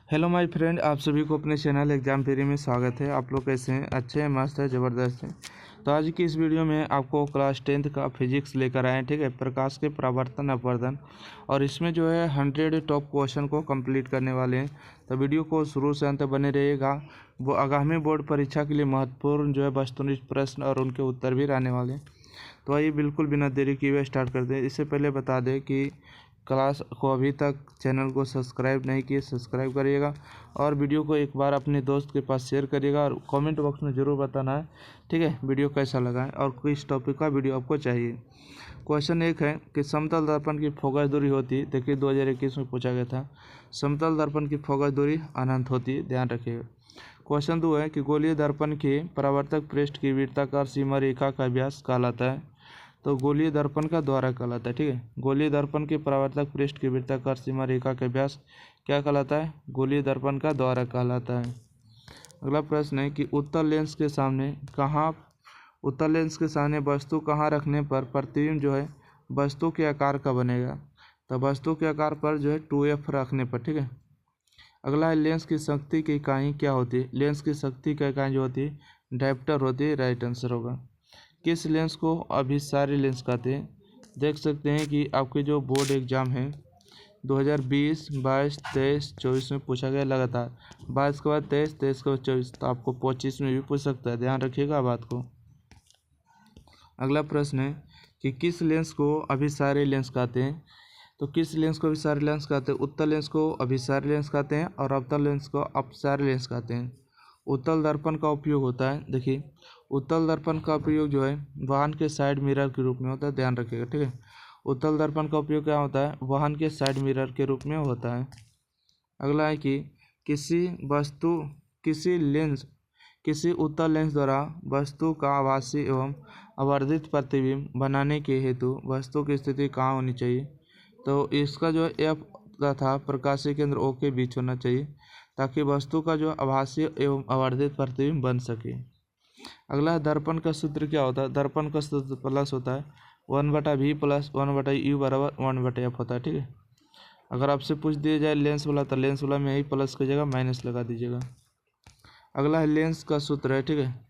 Hello my friend, आप सभी को अपने चैनल एग्जाम थ्योरी में स्वागत है। आप लोग कैसे हैं? अच्छे हैं, मस्त है, ज़बरदस्त है। तो आज की इस वीडियो में आपको क्लास 10th का फिजिक्स लेकर आए हैं, ठीक है। प्रकाश के परावर्तन अपवर्तन, और इसमें जो है 100 टॉप क्वेश्चन को कंप्लीट करने वाले हैं। तो वीडियो को शुरू से अंत बने रहिएगा। वो आगामी बोर्ड परीक्षा के लिए महत्वपूर्ण जो है वस्तुनिष्ठ प्रश्न और उनके उत्तर भी रहने वाले हैं। तो आइए बिल्कुल बिना देरी किए हुए स्टार्ट कर दें। इससे पहले बता दें कि क्लास को अभी तक चैनल को सब्सक्राइब नहीं किए, सब्सक्राइब करिएगा और वीडियो को एक बार अपने दोस्त के पास शेयर करिएगा और कमेंट बॉक्स में ज़रूर बताना है, ठीक है, वीडियो कैसा लगा है और किस टॉपिक का वीडियो आपको चाहिए। क्वेश्चन 1 है कि समतल दर्पण की फोकस दूरी होती, देखिए 2021 में पूछा गया था। समतल दर्पण की फोकस दूरी अनंत होती, ध्यान रखिएगा। क्वेश्चन 2 है कि गोलीय दर्पण के परावर्तक पृष्ठ की वृत्ताकार सीमा रेखा का व्यास कहलाता है। तो गोलीय दर्पण का द्वारा कहलाता है, ठीक है। गोलीय दर्पण के परावर्तक पृष्ठ की वृत्ताकार सीमा रेखा का व्यास क्या कहलाता है? गोलीय दर्पण का द्वारा कहलाता है। अगला प्रश्न है कि उत्तल लेंस के सामने वस्तु कहाँ रखने पर प्रतिबिंब जो है वस्तु के आकार का बनेगा? तो वस्तु के आकार पर जो है 2f रखने पर, ठीक है। अगला है लेंस की शक्ति की इकाई क्या होती है? लेंस की शक्ति की इकाई जो होती है डायप्टर होती है, राइट आंसर होगा। किस लेंस को अभिसारी लेंस कहते हैं? देख सकते हैं कि आपके जो बोर्ड एग्जाम है 2020, 22, 23, 24 में पूछा गया लगातार। 22 के बाद 23, 23 के बाद 24, तो आपको 25 में भी पूछ सकता है, ध्यान रखिएगा बात को। अगला प्रश्न है कि किस लेंस को अभिसारी लेंस कहते हैं? तो किस लेंस को अभिसारी लेंस कहते हैं? उत्तल लेंस को अभिसारी लेंस कहते हैं और अवतल लेंस को अपसारी लेंस कहते हैं। उत्तल दर्पण का उपयोग होता है, देखिए उत्तल दर्पण का उपयोग जो है वाहन के साइड मिरर के रूप में होता है, ध्यान रखिएगा, ठीक है। उत्तल दर्पण का उपयोग क्या होता है? वाहन के साइड मिरर के रूप में होता है। अगला है कि किसी उत्तल लेंस द्वारा वस्तु का आभासी एवं आवर्धित प्रतिबिंब बनाने के हेतु वस्तु की स्थिति कहाँ होनी चाहिए? तो इसका जो एफ तथा प्रकाशीय केंद्र ओ के बीच होना चाहिए ताकि वस्तु का जो आभासी एवं आवर्धित प्रतिबिंब बन सके। अगला है दर्पण का सूत्र क्या होता है? दर्पण का सूत्र प्लस होता है 1/v प्लस 1/u बराबर 1/f होता है, ठीक है। अगर आपसे पूछ दिया जाए लेंस वाला तो लेंस वाला में ही प्लस की जगह माइनस लगा दीजिएगा। अगला है लेंस का सूत्र है, ठीक है।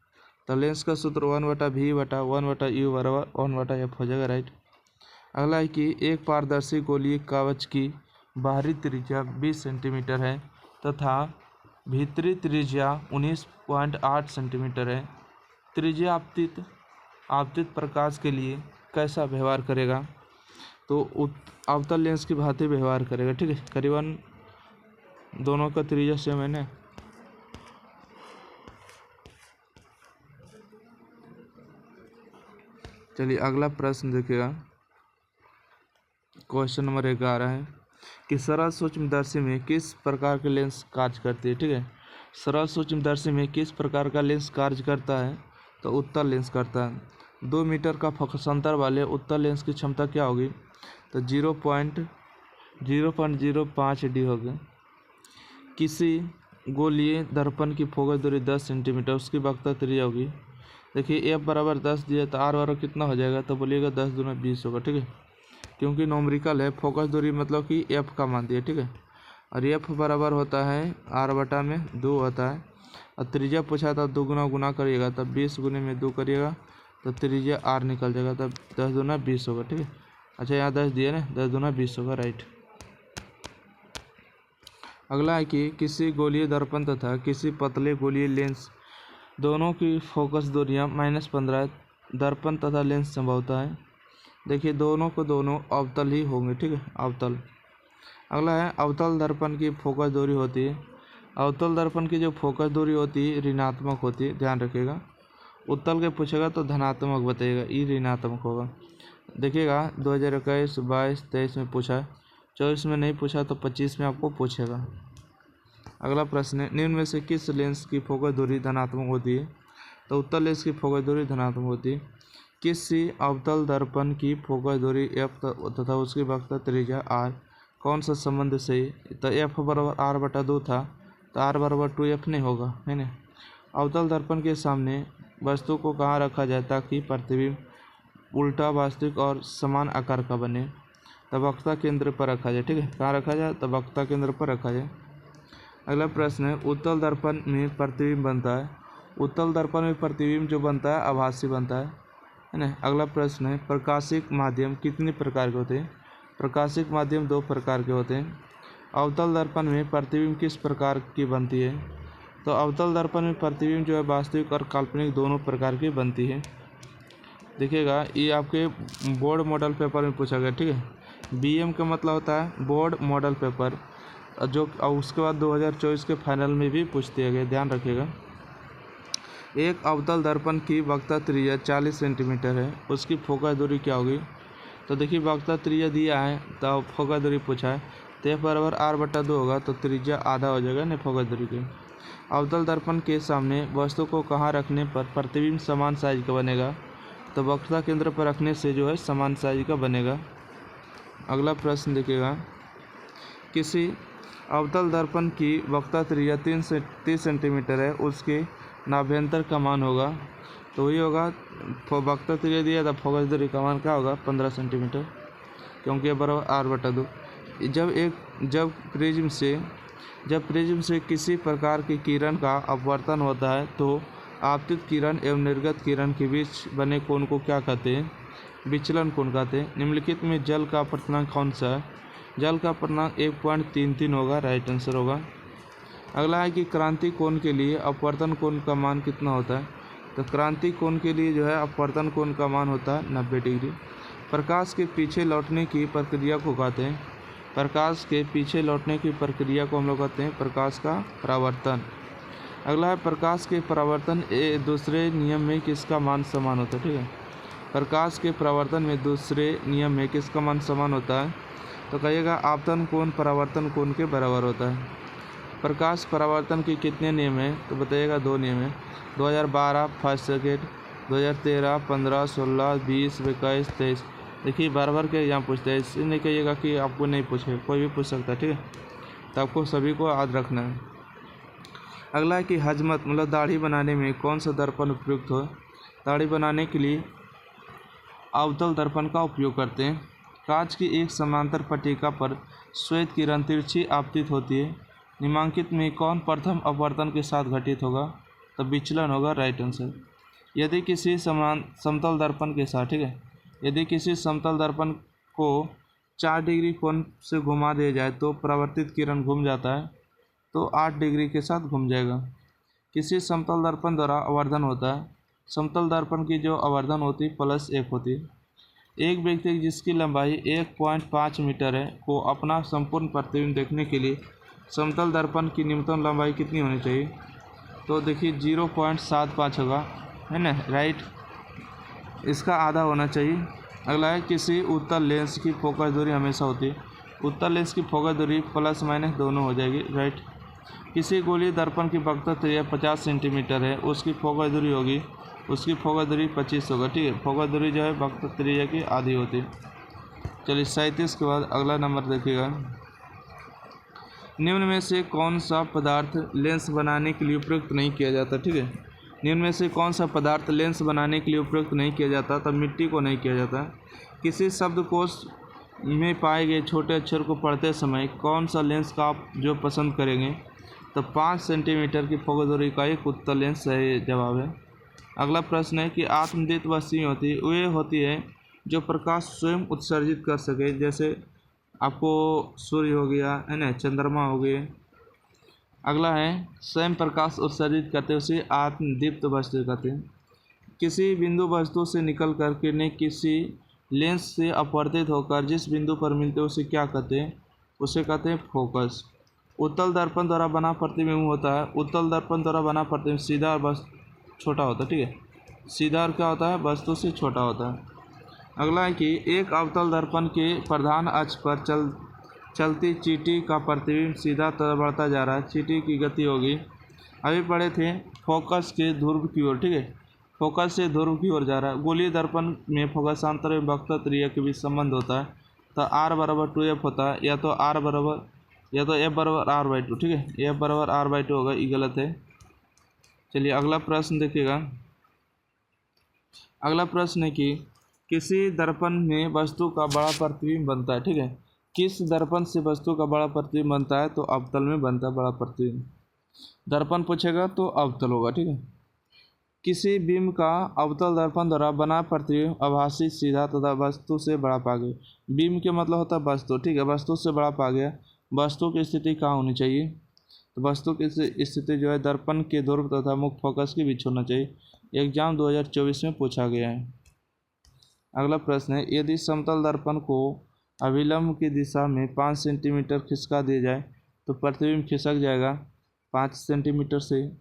तो लेंस का सूत्र 1/v बटा 1/u बराबर 1/f हो जाएगा, राइट। अगला है कि एक पारदर्शी गोलीय कागज की बाहरी त्रिज्या 20 सेंटीमीटर है तथा भीतरी त्रिज्या 19.8 सेंटीमीटर है। त्रिज्या आपतित प्रकाश के लिए कैसा व्यवहार करेगा? तो अवतल लेंस की भांति व्यवहार करेगा, ठीक है। करीबन दोनों का त्रिज्या सेम है ना। चलिए अगला प्रश्न देखिएगा। क्वेश्चन नंबर 11 है कि सरल सूक्ष्मदर्शी में किस प्रकार के लेंस कार्य करती है, ठीक है। सरल सूक्ष्मदर्शी में किस प्रकार का लेंस कार्य करता है? तो उत्तल लेंस करता है। 2 मीटर का फोकस अंतर वाले उत्तल लेंस की क्षमता क्या होगी? तो 0.05 डी होगी। किसी गोलीय दर्पण की फोकस दूरी 10 सेंटीमीटर, उसकी वक्रता त्रिज्या होगी, देखिए एफ बराबर 10 दिया तो आर बराबर कितना हो जाएगा? तो बोलिएगा 10 दूना 20 होगा, ठीक है। क्योंकि नॉमरिकल है, फोकस दूरी मतलब कि एफ का मान दिया, ठीक है। और एफ बराबर होता है आर बटा में 2 होता है और त्रिज्या पूछा था 2 गुना करिएगा तब 20 गुने में 2 करिएगा तो त्रिज्या आर निकल जाएगा, तब 10 दूना 20 होगा, ठीक है। अच्छा यहाँ 10 दिए ना, 10 दूना 20 होगा, राइट। अगला है कि किसी गोलीय दर्पण तथा किसी पतले गोलीय लेंस दोनों की फोकस दूरियाँ -15 दर्पण तथा लेंस संभवतः है। देखिए दोनों को दोनों अवतल ही होंगे, ठीक है, अवतल। अगला है अवतल दर्पण की फोकस दूरी होती है। अवतल दर्पण की जो फोकस दूरी होती है ऋणात्मक होती है, ध्यान रखिएगा। उत्तल के पूछेगा तो धनात्मक बताइएगा, ये ऋणात्मक होगा। देखिएगा 2021, 22, 23 में पूछा है, 24 में नहीं पूछा तो 25 में आपको पूछेगा। अगला प्रश्न है निम्न में से किस लेंस की फोकस दूरी धनात्मक होती है? तो उत्तल लेंस की फोकस दूरी धनात्मक होती है। किसी अवतल दर्पण की फोकस दूरी एफ तथा उसकी वक्रता त्रिज्या आर कौन सा संबंध से? तो एफ बराबर आर बटा 2 था तो आर बराबर 2f नहीं होगा, है ना। अवतल दर्पण के सामने वस्तु को कहाँ रखा जाए ताकि प्रतिबिंब उल्टा, वास्तविक और समान आकार का बने? तो वक्रता केंद्र पर रखा जाए, ठीक है। कहाँ रखा जाए? तो वक्रता केंद्र पर रखा जाए। अगला प्रश्न है उत्तल दर्पण में प्रतिबिंब बनता है। उत्तल दर्पण में प्रतिबिंब जो बनता है आभासी बनता है ना। अगला प्रश्न है प्रकाशिक माध्यम कितने प्रकार के होते हैं। प्रकाशिक माध्यम 2 प्रकार के होते हैं। अवतल दर्पण में प्रतिबिंब किस प्रकार की बनती है। तो अवतल दर्पण में प्रतिबिंब जो है वास्तविक और काल्पनिक दोनों प्रकार की बनती है। देखिएगा ये आपके बोर्ड मॉडल पेपर में पूछा गया, ठीक है। BM का मतलब होता है बोर्ड मॉडल पेपर, जो उसके बाद 2024 के फाइनल में भी पूछ दिया गया, ध्यान रखिएगा। एक अवतल दर्पण की वक्रता त्रिज्या 40 सेंटीमीटर है, उसकी फोकस दूरी क्या होगी। तो देखिए वक्रता त्रिज्या दिया है तो फोकस दूरी पूछा है, तो F बराबर R/2 होगा, तो त्रिज्या आधा हो जाएगा नहीं फोकस दूरी के। अवतल दर्पण के सामने वस्तु को कहाँ रखने पर प्रतिबिंब समान साइज का बनेगा। तो वक्रता केंद्र पर रखने से जो है समान साइज का बनेगा। अगला प्रश्न देखिएगा, किसी अवतल दर्पण की वक्रता त्रिज्या 30 सेंटीमीटर है, उसके नाभ्यंतर का मान होगा। तो वही होगा वक्रता त्रिज्या दिया था, फोकस दूरी का मान क्या होगा 15 सेंटीमीटर, क्योंकि बराबर R/2। जब प्रिज्म से किसी प्रकार की किरण का अपवर्तन होता है तो आपतित किरण एवं निर्गत किरण के बीच बने कोण को क्या कहते हैं। विचलन कोण कहते हैं। निम्नलिखित में जल का अपवर्तनांक कौन सा है। जल का अपवर्तनांक 1.33 होगा, राइट आंसर होगा। अगला है कि क्रांति कोण के लिए अपवर्तन कोण का मान कितना होता है। तो क्रांति कोण के लिए जो है अपवर्तन कोण का मान होता है 90 डिग्री। प्रकाश के पीछे लौटने की प्रक्रिया को कहते हैं। प्रकाश के पीछे लौटने की प्रक्रिया को हम लोग कहते हैं प्रकाश का परावर्तन। अगला है प्रकाश के परावर्तन दूसरे नियम में किसका मान समान होता है, ठीक है। प्रकाश के परावर्तन में दूसरे नियम में किसका मान समान होता है। तो कहिएगा आपतन कोण परावर्तन कोण के बराबर होता है। प्रकाश परावर्तन के कितने नियम हैं। तो बताइएगा 2 नियम है। 2012 फर्स्ट सेकेंड, 2013 15 16 20 21 23। देखिए बार के यहाँ पूछते हैं, इसलिए नहीं कहिएगा कि आपको नहीं पूछे, कोई भी पूछ सकता है, ठीक है। तो आपको सभी को याद रखना है। अगला है कि हजमत मतलब दाढ़ी बनाने में कौन सा दर्पण उपयुक्त हो। दाढ़ी बनाने के लिए अवतल दर्पण का उपयोग करते हैं। कांच की एक समांतर पट्टिका पर श्वेत किरण तिरछी आपतित होती है। निम्नांकित में कौन प्रथम अपवर्तन के साथ घटित होगा। तो विचलन होगा, राइट आंसर। यदि किसी समतल दर्पण के साथ, ठीक है, यदि किसी समतल दर्पण को 4 डिग्री कोण से घुमा दिया जाए तो परावर्तित किरण घूम जाता है, तो 8 डिग्री के साथ घूम जाएगा। किसी समतल दर्पण द्वारा आवर्धन होता है। समतल दर्पण की जो आवर्धन होती है +1 होती है। एक व्यक्ति जिसकी लंबाई 1.5 मीटर है को अपना संपूर्ण प्रतिबिंब देखने के लिए समतल दर्पण की न्यूनतम लंबाई कितनी होनी चाहिए। तो देखिए 0.75 होगा, है ना, राइट। इसका आधा होना चाहिए। अगला है किसी उत्तल लेंस की फोकस दूरी हमेशा होती है। उत्तल लेंस की फोकस दूरी ± दोनों हो जाएगी, राइट। किसी गोलीय दर्पण की वक्रता त्रिज्या 50 सेंटीमीटर है, उसकी फोकस दूरी होगी, उसकी फोकस दूरी 25 होगा, ठीक है। फोकस दूरी जो है वक्रता त्रिज्या की आधी होती है। चलिए 37 के बाद अगला नंबर देखिएगा, निम्न में से कौन सा पदार्थ लेंस बनाने के लिए उपयुक्त नहीं किया जाता, ठीक है। निम्न में से कौन सा पदार्थ लेंस बनाने के लिए उपयुक्त नहीं किया जाता। तब मिट्टी को नहीं किया जाता। किसी शब्दकोश में पाए गए छोटे अक्षर को पढ़ते समय कौन सा लेंस का आप जो पसंद करेंगे। तो 5 सेंटीमीटर की फोकस दूरी का एक उत्तल लेंस सही जवाब है। अगला प्रश्न है कि आत्मदीप्त वस्तुएं होती है जो प्रकाश स्वयं उत्सर्जित कर सके, जैसे आपको सूर्य हो गया, है ना, चंद्रमा हो गए। अगला है स्वयं प्रकाश उत्सर्जित करते उसे आत्मदीप्त वस्तु कहते हैं। किसी बिंदु वस्तु से निकल कर किरणें किसी लेंस से अपवर्तित होकर जिस बिंदु पर मिलते हैं उसे क्या कहते हैं। उसे कहते हैं फोकस। उत्तल दर्पण द्वारा बना प्रतिबिंब होता है। उत्तल दर्पण द्वारा बना प्रतिबिंब सीधा और बस छोटा होता है, ठीक है। सीधा और क्या होता है, वस्तु से छोटा होता है। अगला है कि एक अवतल दर्पण के प्रधान अक्ष पर चलती चींटी का प्रतिबिंब सीधा बढ़ता जा रहा है। चींटी की गति होगी, अभी पढ़े थे, फोकस के ध्रुव की ओर, ठीक है, फोकस से ध्रुव की ओर जा रहा है। गोलीय दर्पण में फोकसांतर एवं वक्रता त्रिज्या के बीच संबंध होता है। तो R बराबर 2F होता है, या तो F बराबर R/2, ठीक है। F बराबर R/2 होगा, ये गलत है। चलिए अगला प्रश्न देखिएगा। अगला प्रश्न है कि किसी दर्पण में वस्तु का बड़ा प्रतिबिंब बनता है, ठीक है। किस दर्पण से वस्तु का बड़ा प्रतिबिंब बनता है? तो अवतल में बनता है बड़ा प्रतिबिंब। दर्पण पूछेगा तो अवतल होगा, ठीक है। किसी बिंब का अवतल दर्पण द्वारा बना प्रतिबिंब आभासी, सीधा तथा वस्तु से बड़ा पा गया। बिंब के मतलब होता है वस्तु, ठीक है। वस्तु से बड़ा पा गया। वस्तु की स्थिति कहाँ होनी चाहिए? तो वस्तु की स्थिति जो है दर्पण के ध्रुव तथा मुख्य फोकस के बीच होना चाहिए। एग्जाम 2024 में पूछा गया है। अगला प्रश्न है, यदि समतल दर्पण को अभिलंब की दिशा में 5 सेंटीमीटर खिसका दिया जाए तो प्रतिबिंब खिसक जाएगा 5 सेंटीमीटर से।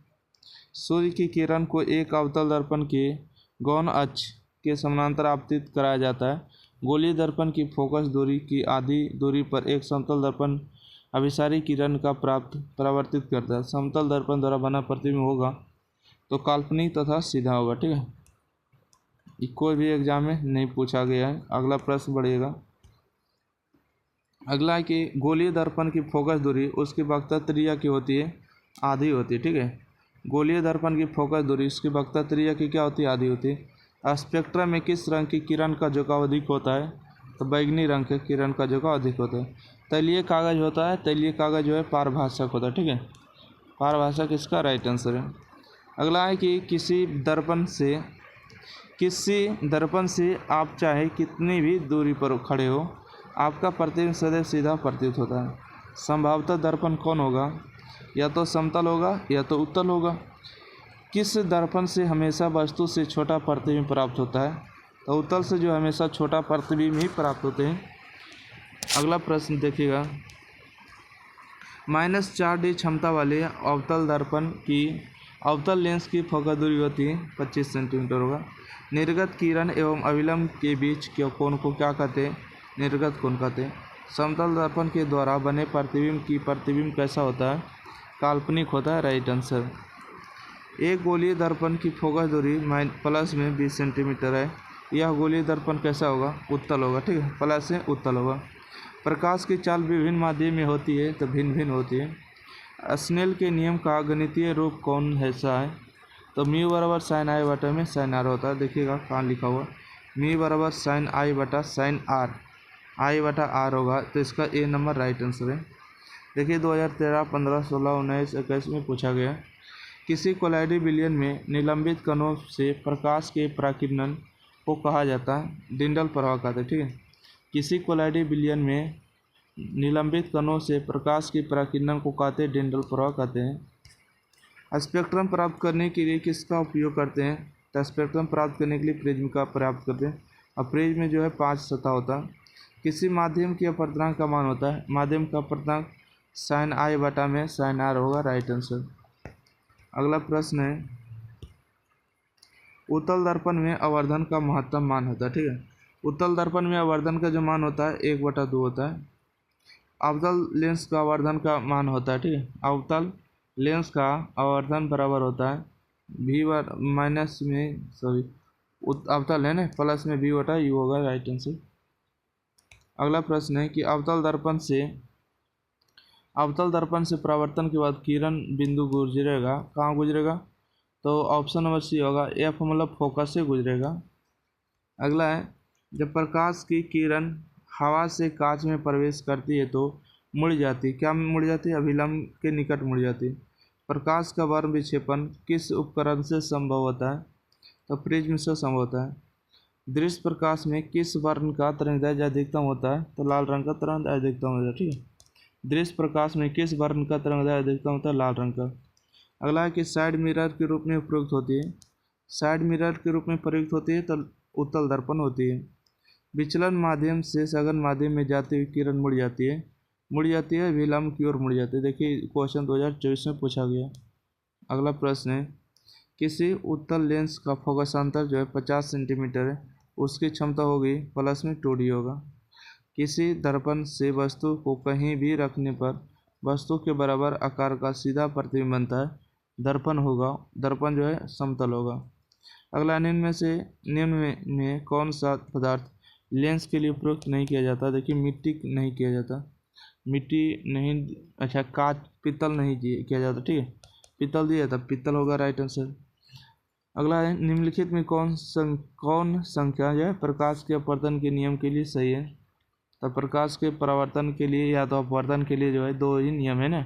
सूर्य की किरण को एक अवतल दर्पण के गौण अक्ष के समानांतर आपतित कराया जाता है। गोलीय दर्पण की फोकस दूरी की आधी दूरी पर एक समतल दर्पण अभिसारी किरण का परावर्तित करता है। समतल दर्पण द्वारा बना प्रतिबिंब होगा तो काल्पनिक तथा सीधा होगा, ठीक है। ये कोई भी एग्जाम में नहीं पूछा गया है। अगला प्रश्न बढ़ेगा। अगला है कि गोलीय दर्पण की फोकस दूरी उसकी वक्रता त्रिज्या की होती है, आधी होती है, ठीक है। गोलीय दर्पण की फोकस दूरी उसकी वक्रता त्रिज्या की क्या होती है? आधी होती है। स्पेक्ट्रम में किस रंग की किरण का झुकाव अधिक होता है? तो बैगनी रंग के किरण का झुकाव अधिक होता है। तैलीय कागज होता है, तैलीय कागज जो है पारभाषक होता है, ठीक है। पारभाषक इसका राइट आंसर है। अगला है कि किसी दर्पण से आप चाहे कितनी भी दूरी पर खड़े हो, आपका प्रतिबिंब सदैव सीधा प्रतीत होता है। संभवतः दर्पण कौन होगा? या तो समतल होगा या तो उत्तल होगा। किस दर्पण से हमेशा वस्तु से छोटा प्रतिबिंब प्राप्त होता है? तो उत्तल से जो हमेशा छोटा प्रतिबिंब ही प्राप्त होते हैं। अगला प्रश्न देखिएगा। -4D क्षमता वाले अवतल दर्पण की अवतल लेंस की फोकस दूरी होती है 25 सेंटीमीटर होगा। निर्गत किरण एवं अभिलंब के बीच के कोण को क्या कहते हैं? निर्गत कोण कहते हैं। समतल दर्पण के द्वारा बने प्रतिबिंब कैसा होता है? काल्पनिक होता है, राइट आंसर। एक गोलीय दर्पण की फोकस दूरी प्लस में 20 सेंटीमीटर है। यह गोलीय दर्पण कैसा होगा? उत्तल होगा, ठीक है। प्लस से उत्तल होगा। प्रकाश की चाल विभिन्न माध्यम में होती है तो भिन्न भिन्न होती है। स्नेल के नियम का गणितीय रूप कौन ऐसा है? तो म्यू बराबर साइन आई बटा में साइन आर होता है। देखिएगा कहाँ लिखा हुआ, म्यू बराबर साइन आई बटा साइन आर, आई बटा आर होगा, तो इसका ए नंबर राइट आंसर है। देखिए 2013, 15, 16, 19, 21 में पूछा गया। किसी कोलाइडी विलयन में निलंबित कणों से प्रकाश के पराकिरण को कहा जाता है? डिंडल प्रवाह कहते हैं, ठीक है। किसी कोलाइडी विलयन में निलंबित कणों से प्रकाश के पराकिरण को कहते हैं डिंडल प्रवाह कहते हैं। स्पेक्ट्रम प्राप्त करने के लिए किसका उपयोग करते हैं? तो स्पेक्ट्रम प्राप्त करने के लिए प्रिज्म का प्राप्त करते हैं। और प्रिज्म में जो है 5 सतह होता है। किसी माध्यम की अपवर्तनांक का मान होता है? माध्यम का अपवर्तनांक साइन आई बटा में साइन आर होगा, राइट आंसर। अगला प्रश्न है, उत्तल दर्पण में आवर्धन का महत्तम मान होता है, ठीक है। उत्तल दर्पण में आवर्धन का जो मान होता है 1/2 होता है। अवतल लेंस का आवर्धन का मान होता है, ठीक है। अवतल लेंस का आवर्धन बराबर होता है अवतल है ना, प्लस में v/u होगा, राइट आंसर। अगला प्रश्न है कि अवतल दर्पण से परावर्तन के बाद किरण बिंदु गुजरेगा, कहाँ गुजरेगा? तो ऑप्शन नंबर सी होगा, एफ मतलब फोकस से गुजरेगा। अगला है, जब प्रकाश की किरण हवा से कांच में प्रवेश करती है तो मुड़ जाती, क्या मुड़ जाती है? अभिलंब के निकट मुड़ जाती। प्रकाश का वर्ण विक्षेपण किस उपकरण से संभव होता है? तो प्रिज्म से संभव होता है। दृश्य प्रकाश में किस वर्ण का तरंगदैर्ध्य अधिकतम होता है? तो लाल रंग का तरंगदैर्ध्य अधिकतम होता है, ठीक है। दृश्य प्रकाश में किस वर्ण का तरंगदैर्ध्य अधिकतम होता है? लाल रंग का। अगला है कि साइड मिरर के रूप में प्रयुक्त होती है। साइड मिरर के रूप में प्रयुक्त होती है तो उत्तल दर्पण होती है। विचलन माध्यम से सघन माध्यम में जाती हुई किरण मुड़ जाती है विलंब की ओर मुड़ जाती है। देखिए क्वेश्चन 2024 में पूछा गया। अगला प्रश्न है, किसी उत्तल लेंस का फोकसांतर जो है 50 सेंटीमीटर है, उसकी क्षमता होगी प्लस में 2D होगा। किसी दर्पण से वस्तु को कहीं भी रखने पर वस्तु के बराबर आकार का सीधा प्रतिबिंब बनता है, दर्पण जो है समतल होगा। अगला, निम्न में कौन सा पदार्थ लेंस के लिए प्रयुक्त नहीं किया जाता? देखिए मिट्टी नहीं किया जाता, कांच, पीतल नहीं किया जाता, ठीक है। पीतल दिया था, पीतल होगा, राइट आंसर। अगला है, निम्नलिखित में कौन संख्या जो है प्रकाश के अपवर्तन के नियम के लिए सही है? तो प्रकाश के परावर्तन के लिए या तो अपवर्तन के लिए जो है दो ही नियम है ना।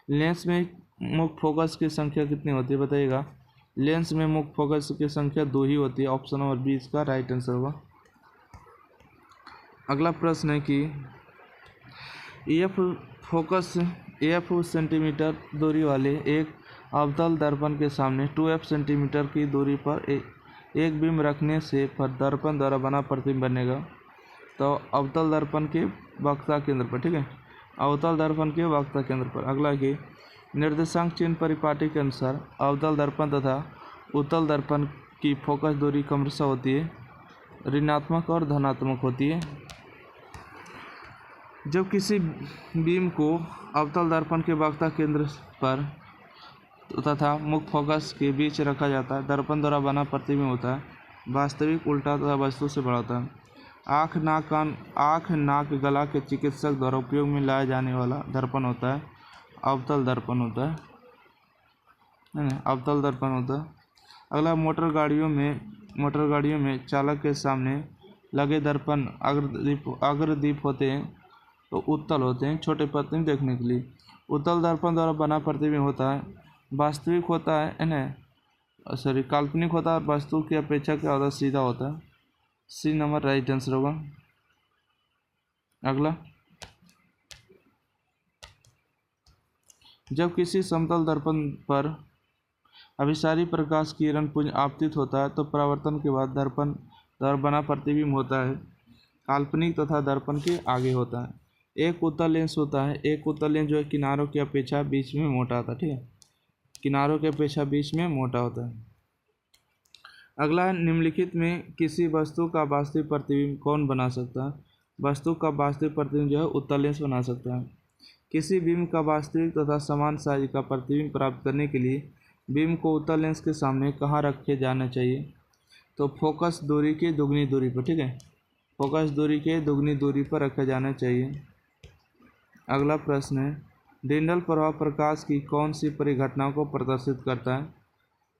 लेंस में मुख्य फोकस की संख्या कितनी होती है बताइएगा। लेंस में मुख्य फोकस की संख्या 2 ही होती है। ऑप्शन नंबर बी इसका राइट आंसर होगा। अगला प्रश्न है कि एफ सेंटीमीटर दूरी वाले एक अवतल दर्पण के सामने 2f सेंटीमीटर की दूरी पर एक बीम रखने से दर्पण द्वारा बना प्रतिबिंब बनेगा। तो अवतल दर्पण के वक्रता केंद्र पर, ठीक है, अवतल दर्पण के वक्रता केंद्र पर। अगला कि निर्देशांक चिन्ह परिपाटी के अनुसार अवतल दर्पण तथा उत्तल दर्पण की फोकस दूरी क्रमशः होती है, ऋणात्मक और धनात्मक होती है। जब किसी बीम को अवतल दर्पण के वक्रता केंद्र पर तथा मुख्य फोकस के बीच रखा जाता है, दर्पण द्वारा बना प्रतिबिंब होता है वास्तविक, उल्टा तथा वस्तु से बड़ा होता है। आँख नाक गला के चिकित्सक द्वारा उपयोग में लाया जाने वाला दर्पण होता है अवतल दर्पण होता है ना, अवतल दर्पण होता है। अगला मोटर गाड़ियों में चालक के सामने लगे दर्पण अग्रदीप होते हैं तो उत्तल होते हैं, छोटे प्रतिबिंब देखने के लिए। उत्तल दर्पण द्वारा बना प्रतिबिंब होता है वास्तविक होता है ना, काल्पनिक होता है और वस्तु की अपेक्षा क्या होता है, सीधा होता है। सी नंबर राइट आंसर होगा। अगला, जब किसी समतल दर्पण पर अभिसारी प्रकाश किरण पुंज आपतित होता है तो परावर्तन के बाद दर्पण द्वारा बना प्रतिबिंब होता है काल्पनिक तथा दर्पण के आगे होता है। एक उत्तल लेंस होता है, एक उत्तल लेंस जो है किनारों की अपेक्षा बीच में मोटा होता है, ठीक है, किनारों की अपेक्षा बीच में मोटा होता है। अगला, निम्नलिखित में किसी वस्तु का वास्तविक प्रतिबिंब कौन बना सकता है। वस्तु का वास्तविक प्रतिबिंब जो है उत्तल लेंस बना सकता है। किसी बीम का वास्तविक तथा समान साइज का प्रतिबिंब प्राप्त करने के लिए बीम को उत्तल लेंस के सामने कहाँ रखे जाना चाहिए, तो फोकस दूरी की दुगनी दूरी पर, ठीक है, फोकस दूरी के दुगनी दूरी पर रखा जाना चाहिए। अगला प्रश्न है, डिंडल प्रभाव प्रकाश की कौन सी परिघटना को प्रदर्शित करता है,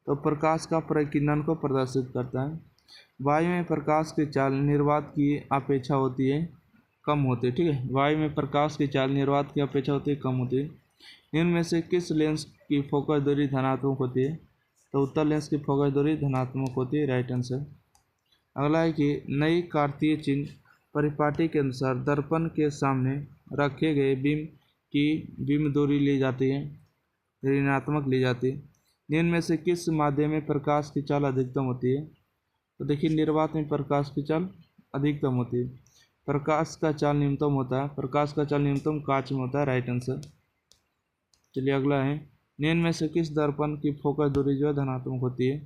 तो प्रकाश का परिकिरण को प्रदर्शित करता है। वायु में प्रकाश की चाल निर्वात की अपेक्षा होती है कम होती है, ठीक है, वायु में प्रकाश की चाल निर्वात की अपेक्षा होती है कम होती है। इनमें से किस लेंस की फोकस दूरी धनात्मक होती है, तो उत्तल लेंस की फोकस दूरी धनात्मक होती है, राइट आंसर। अगला है कि नई कार्तीय चिन्ह परिपाटी के अनुसार दर्पण के सामने रखे गए बीम की बीम दूरी ली जाती है, ऋणात्मक ली जाती है। निम्न में से किस माध्यम में प्रकाश की चाल अधिकतम होती है, तो देखिए निर्वात में प्रकाश की चाल अधिकतम होती है, प्रकाश का चाल न्यूनतम होता है, प्रकाश का चाल न्यूनतम कांच में होता है, राइट आंसर। चलिए अगला है, निम्न में से किस दर्पण की फोकस दूरी जो है धनात्मक होती है,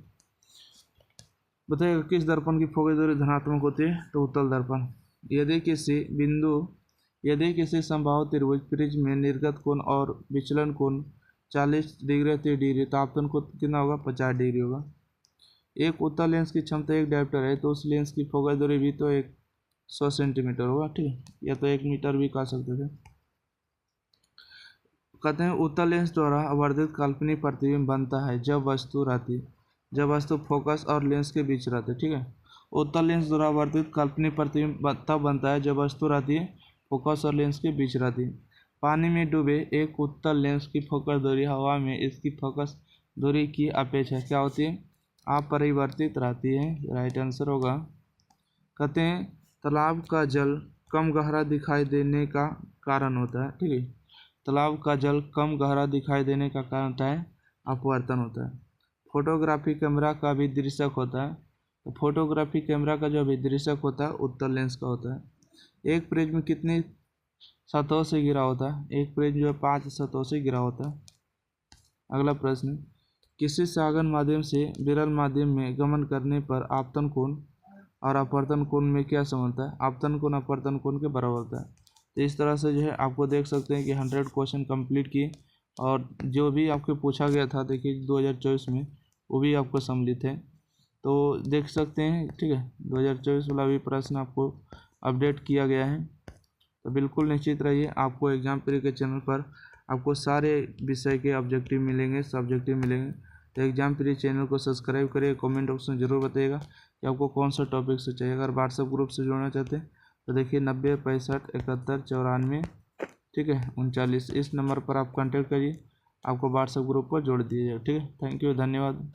बताइएगा किस दर्पण की फोकस दूरी धनात्मक होती है, तो उत्तल दर्पण। यदि किसी समबाहु त्रिभुज प्रिज्म में निर्गत कोण और विचलन कोण 40 डिग्री 30 डिग्री, तो आपतन कोण कितना होगा, 50 डिग्री होगा। एक उत्तल लेंस की क्षमता 1 डायोप्टर है तो उस लेंस की फोकस दूरी भी तो 100 सेंटीमीटर होगा, ठीक है, या तो 1 मीटर भी कह सकते थे। कहते हैं उत्तल लेंस द्वारा आवर्धित काल्पनिक प्रतिबिंब बनता है जब वस्तु फोकस और लेंस के बीच रहती है, ठीक है। उत्तल लेंस द्वारा आवर्धित काल्पनिक प्रतिबिंब तब बनता है जब वस्तु रहती है फोकस और लेंस के बीच रहती है। पानी में डूबे एक उत्तल लेंस की फोकस दूरी हवा में इसकी फोकस दूरी की अपेक्षा क्या होती है, अपरिवर्तित रहती है, राइट आंसर होगा। कहते हैं तालाब का जल कम गहरा दिखाई देने का कारण होता है, ठीक है, तालाब का जल कम गहरा दिखाई देने का कारण होता है अपवर्तन होता है। फोटोग्राफी कैमरा का भी दृश्यक होता है, तो फोटोग्राफी कैमरा का जो अभिदृश्यक होता है उत्तल लेंस का होता है। एक प्रिज्म कितनी सतहों से घिरा होता है, एक प्रिज्म जो है 5 सतहों से घिरा होता है। अगला प्रश्न, किसी साधन माध्यम से विरल माध्यम में गमन करने पर आपतन कोण और अपवर्तन कोण में क्या समानता है, आपतन कोण अपवर्तन कोण के बराबर होता है। तो इस तरह से जो है आपको देख सकते हैं कि 100 क्वेश्चन कंप्लीट किए और जो भी आपको पूछा गया था देखिए 2024 में वो भी आपको सम्मिलित है, तो देख सकते हैं, ठीक है, 2024 वाला भी प्रश्न आपको अपडेट किया गया है। तो बिल्कुल निश्चित रहिए, आपको एग्जाम प्री के चैनल पर आपको सारे विषय के ऑब्जेक्टिव मिलेंगे, सब्जेक्टिव मिलेंगे। तो एग्जाम प्री चैनल को सब्सक्राइब करिए, कमेंट बॉक्स में ज़रूर बताइएगा कि आपको कौन सा टॉपिक से चाहिए। अगर व्हाट्सएप ग्रुप से जुड़ना चाहते हैं तो देखिए 90 65 71 94, ठीक है 39, इस नंबर पर आप कांटेक्ट करिए, आपको व्हाट्सएप ग्रुप पर जोड़ दिया जाए। ठीक है, थैंक यू, धन्यवाद।